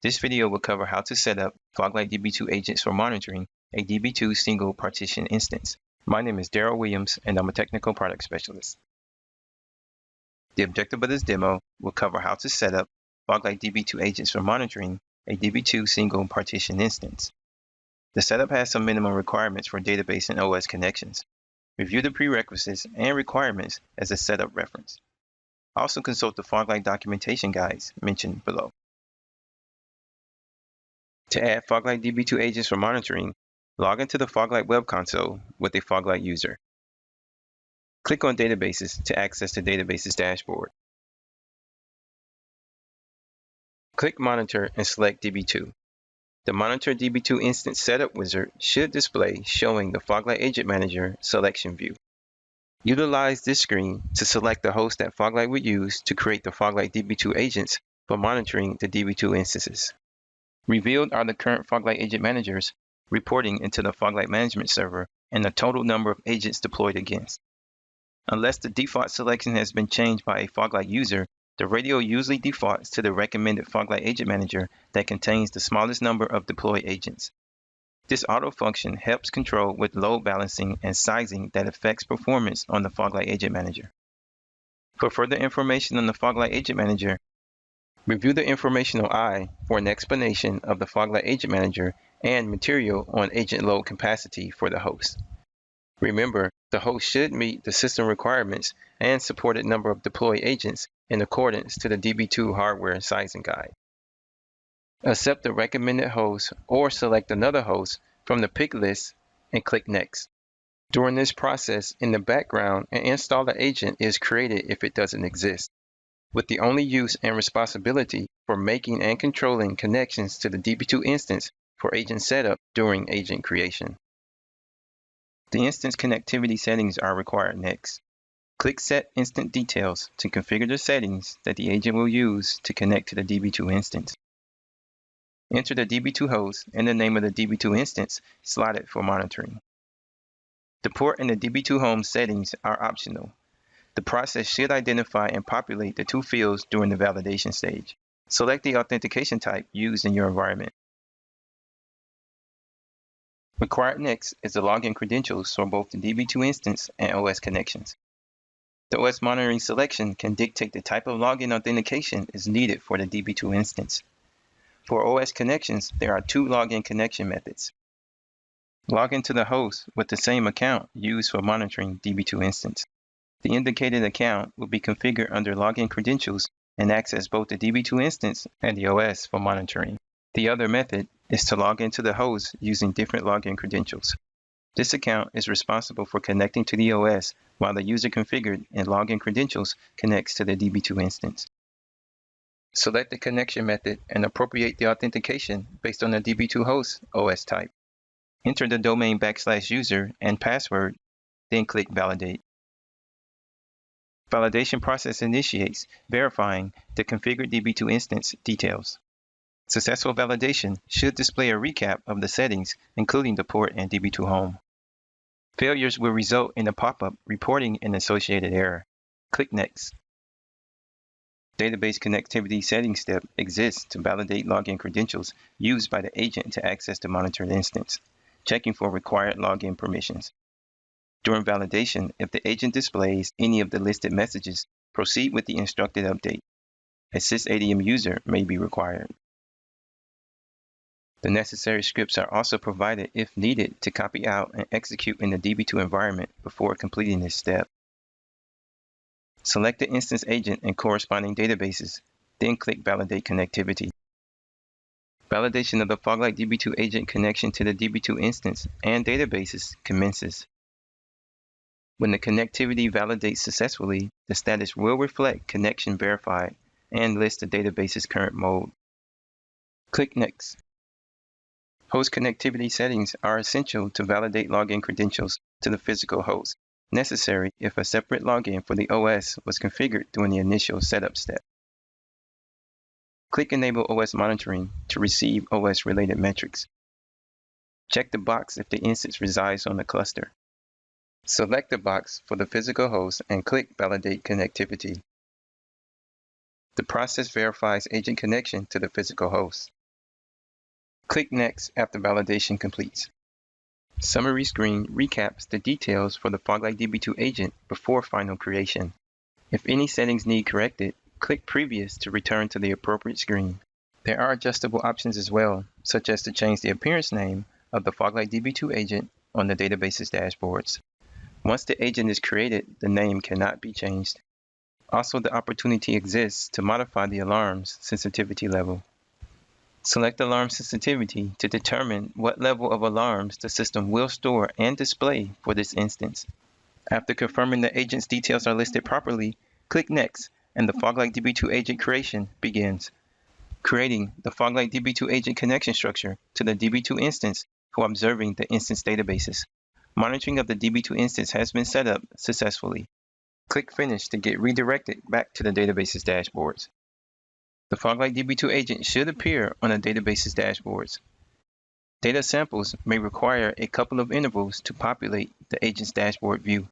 This video will cover how to set up Foglight DB2 agents for monitoring a DB2 single partition instance. My name is Daryl Williams, and I'm a technical product specialist. The objective of this demo will cover how to set up Foglight DB2 agents for monitoring a DB2 single partition instance. The setup has some minimum requirements for database and OS connections. Review the prerequisites and requirements as a setup reference. Also consult the Foglight documentation guides mentioned below. To add Foglight DB2 agents for monitoring, log into the Foglight web console with a Foglight user. Click on Databases to access the database's dashboard. Click Monitor and select DB2. The Monitor DB2 instance setup wizard should display showing the Foglight Agent Manager selection view. Utilize this screen to select the host that Foglight would use to create the Foglight DB2 agents for monitoring the DB2 instances. Revealed are the current Foglight Agent Managers reporting into the Foglight Management Server and the total number of agents deployed against. Unless the default selection has been changed by a Foglight user, the radio usually defaults to the recommended Foglight Agent Manager that contains the smallest number of deployed agents. This auto function helps control with load balancing and sizing that affects performance on the Foglight Agent Manager. For further information on the Foglight Agent Manager, review the informational eye for an explanation of the Foglight Agent Manager and material on agent load capacity for the host. Remember, the host should meet the system requirements and supported number of deployed agents in accordance to the DB2 hardware sizing guide. Accept the recommended host or select another host from the pick list and click Next. During this process, in the background, an installer agent is created if it doesn't exist, with the only use and responsibility for making and controlling connections to the DB2 instance for agent setup during agent creation. The instance connectivity settings are required next. Click Set Instant Details to configure the settings that the agent will use to connect to the DB2 instance. Enter the DB2 host and the name of the DB2 instance slotted for monitoring. The port and the DB2 home settings are optional. The process should identify and populate the two fields during the validation stage. Select the authentication type used in your environment. Required next is the login credentials for both the DB2 instance and OS connections. The OS monitoring selection can dictate the type of login authentication is needed for the DB2 instance. For OS connections, there are two login connection methods. Log into the host with the same account used for monitoring DB2 instance. The indicated account will be configured under login credentials and access both the DB2 instance and the OS for monitoring. The other method is to log into the host using different login credentials. This account is responsible for connecting to the OS while the user configured and login credentials connects to the DB2 instance. Select the connection method and appropriate the authentication based on the DB2 host OS type. Enter the domain /user and password, then click Validate. Validation process initiates, verifying the configured DB2 instance details. Successful validation should display a recap of the settings, including the port and DB2 home. Failures will result in a pop-up reporting an associated error. Click Next. Database connectivity settings step exists to validate login credentials used by the agent to access the monitored instance, checking for required login permissions. During validation, if the agent displays any of the listed messages, proceed with the instructed update. A sysADM user may be required. The necessary scripts are also provided if needed to copy out and execute in the DB2 environment before completing this step. Select the instance agent and corresponding databases, then click Validate Connectivity. Validation of the Foglight DB2 agent connection to the DB2 instance and databases commences. When the connectivity validates successfully, the status will reflect connection verified and list the database's current mode. Click Next. Host connectivity settings are essential to validate login credentials to the physical host, necessary if a separate login for the OS was configured during the initial setup step. Click Enable OS Monitoring to receive OS-related metrics. Check the box if the instance resides on the cluster. Select the box for the physical host and click Validate Connectivity. The process verifies agent connection to the physical host. Click Next after validation completes. Summary screen recaps the details for the Foglight DB2 agent before final creation. If any settings need corrected, click Previous to return to the appropriate screen. There are adjustable options as well, such as to change the appearance name of the Foglight DB2 agent on the database's dashboards. Once the agent is created, the name cannot be changed. Also, the opportunity exists to modify the alarm's sensitivity level. Select alarm sensitivity to determine what level of alarms the system will store and display for this instance. After confirming the agent's details are listed properly, click Next, and the Foglight DB2 agent creation begins. Creating the Foglight DB2 agent connection structure to the DB2 instance for observing the instance databases. Monitoring of the DB2 instance has been set up successfully. Click Finish to get redirected back to the database's dashboards. The Foglight DB2 agent should appear on the database's dashboards. Data samples may require a couple of intervals to populate the agent's dashboard view.